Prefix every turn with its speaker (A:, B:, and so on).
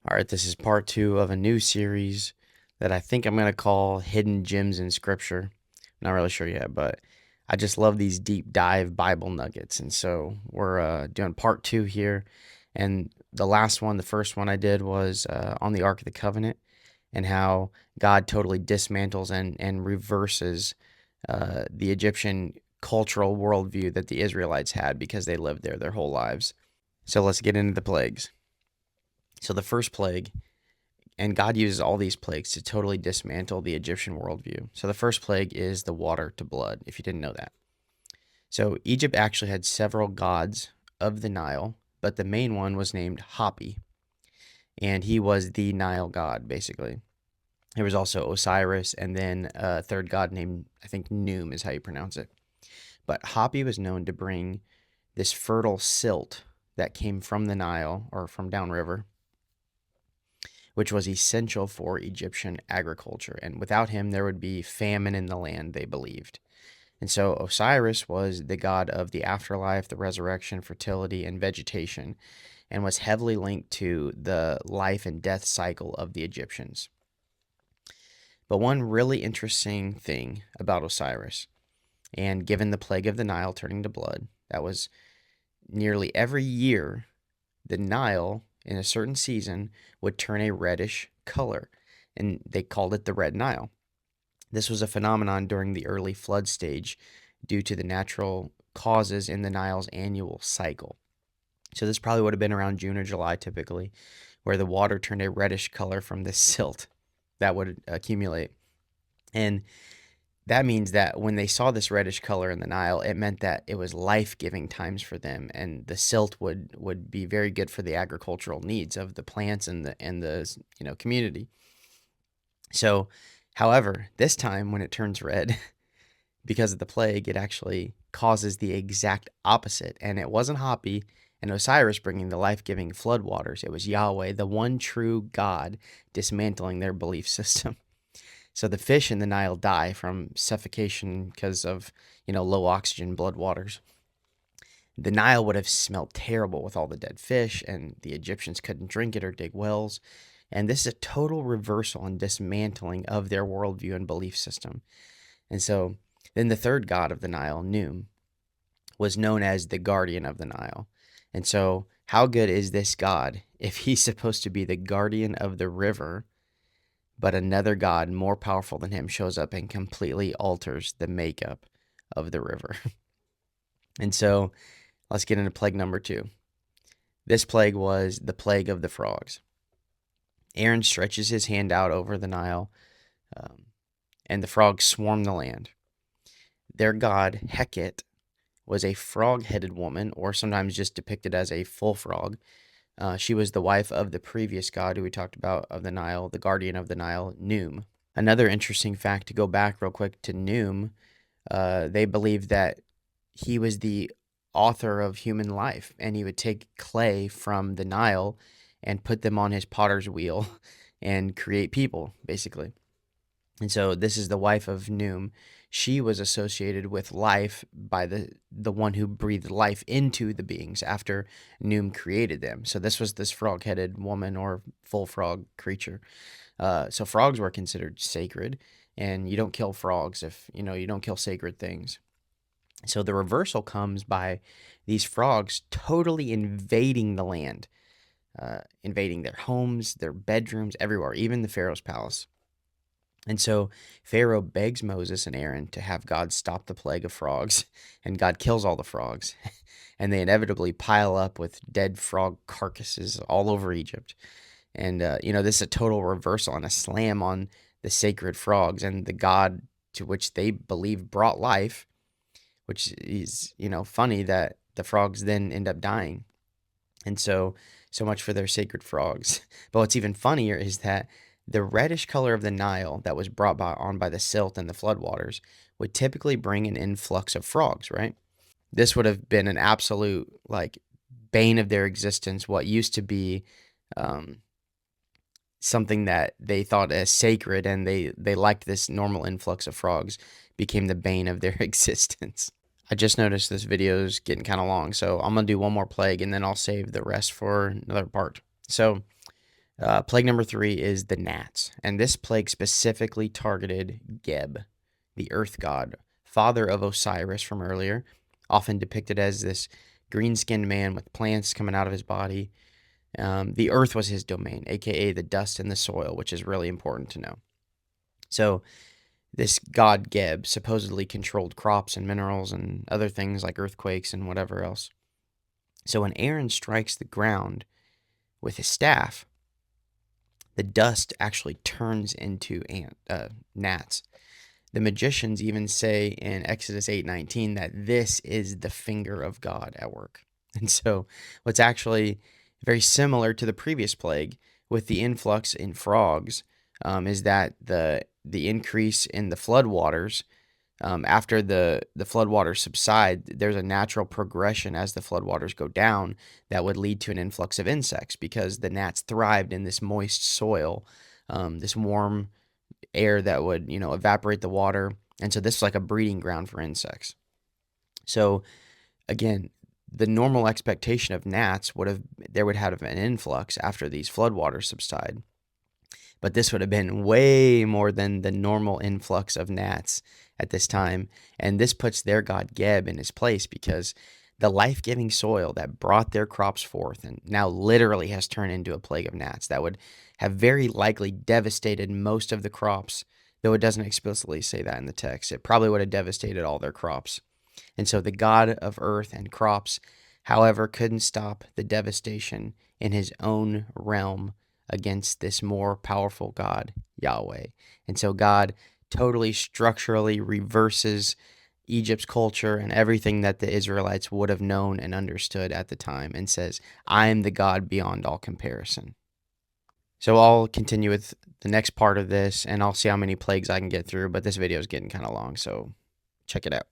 A: All right, this is part two of a new series that I think I'm going to call Hidden Gems in Scripture. Not really sure yet, but I just love these deep dive Bible nuggets. And so we're doing part two here. And the last one, the first one I did was on the Ark of the Covenant and how God totally dismantles and reverses the Egyptian cultural worldview that the Israelites had because they lived there their whole lives. So let's get into the plagues. So the first plague, and God uses all these plagues to totally dismantle the Egyptian worldview. So the first plague is the water to blood, if you didn't know that. So Egypt actually had several gods of the Nile, but the main one was named Hapi, and he was the Nile god, basically. There was also Osiris, and then a third god named, I think, Noom is how you pronounce it. But Hapi was known to bring this fertile silt that came from the Nile or from downriver, which was essential for Egyptian agriculture. And without him, there would be famine in the land, they believed. And so Osiris was the god of the afterlife, the resurrection, fertility, and vegetation, and was heavily linked to the life and death cycle of the Egyptians. But one really interesting thing about Osiris, and given the plague of the Nile turning to blood, that was nearly every year the Nile in a certain season would turn a reddish color, and they called it the Red Nile. This was a phenomenon during the early flood stage due to the natural causes in the Nile's annual cycle. So this probably would have been around June or July typically, where the water turned a reddish color from the silt that would accumulate. And that means that when they saw this reddish color in the Nile, it meant that it was life-giving times for them, and the silt would be very good for the agricultural needs of the plants and the community. So, however, this time when it turns red because of the plague, it actually causes the exact opposite, and it wasn't Hapi and Osiris bringing the life-giving flood waters. It was Yahweh, the one true God, dismantling their belief system. So the fish in the Nile die from suffocation because of, low oxygen blood waters. The Nile would have smelled terrible with all the dead fish, and the Egyptians couldn't drink it or dig wells. And this is a total reversal and dismantling of their worldview and belief system. And so then the third god of the Nile, Noom, was known as the guardian of the Nile. And so how good is this god if he's supposed to be the guardian of the river, but another god more powerful than him shows up and completely alters the makeup of the river? And so let's get into plague number two. This plague was the plague of the frogs. Aaron stretches his hand out over the Nile, and the frogs swarm the land. Their god, Heket, was a frog headed woman, or sometimes just depicted as a full frog. She was the wife of the previous god who we talked about of the Nile, the guardian of the Nile, Noom. Another interesting fact to go back real quick to Noom, they believed that he was the author of human life, and he would take clay from the Nile and put them on his potter's wheel and create people, basically. And so this is the wife of Noom. She was associated with life by the one who breathed life into the beings after Noom created them. So this was this frog-headed woman or full frog creature. So frogs were considered sacred, and you don't kill frogs if you don't kill sacred things. So the reversal comes by these frogs totally invading the land, invading their homes, their bedrooms, everywhere, even the Pharaoh's palace. And so Pharaoh begs Moses and Aaron to have God stop the plague of frogs, and God kills all the frogs. And they inevitably pile up with dead frog carcasses all over Egypt. And, this is a total reversal and a slam on the sacred frogs and the God to which they believe brought life, which is, funny that the frogs then end up dying. And so much for their sacred frogs. But what's even funnier is that the reddish color of the Nile that was brought on by the silt and the floodwaters would typically bring an influx of frogs, right? This would have been an absolute, like, bane of their existence. What used to be um, something that they thought as sacred and they liked this normal influx of frogs became the bane of their existence. I just noticed this video is getting kind of long, so I'm going to do one more plague and then I'll save the rest for another part. So Plague number 3 is the gnats, and this plague specifically targeted Geb, the earth god, father of Osiris from earlier, often depicted as this green-skinned man with plants coming out of his body. The earth was his domain, aka the dust and the soil, which is really important to know. So this god Geb supposedly controlled crops and minerals and other things like earthquakes and whatever else. So when Aaron strikes the ground with his staff, the dust actually turns into gnats. The magicians even say in Exodus 8:19 that this is the finger of God at work. And so what's actually very similar to the previous plague with the influx in frogs is that the increase in the flood waters after the floodwaters subside, there's a natural progression as the floodwaters go down that would lead to an influx of insects because the gnats thrived in this moist soil, this warm air that would, evaporate the water. And so this is like a breeding ground for insects. So again, the normal expectation of gnats there would have an influx after these floodwaters subside. But this would have been way more than the normal influx of gnats at this time. And this puts their god Geb in his place because the life giving soil that brought their crops forth and now literally has turned into a plague of gnats that would have very likely devastated most of the crops, though it doesn't explicitly say that in the text. It probably would have devastated all their crops. And so the god of earth and crops, however, couldn't stop the devastation in his own realm against this more powerful God, Yahweh. And so God totally structurally reverses Egypt's culture and everything that the Israelites would have known and understood at the time and says, I am the God beyond all comparison. So I'll continue with the next part of this and I'll see how many plagues I can get through, but this video is getting kind of long, so check it out.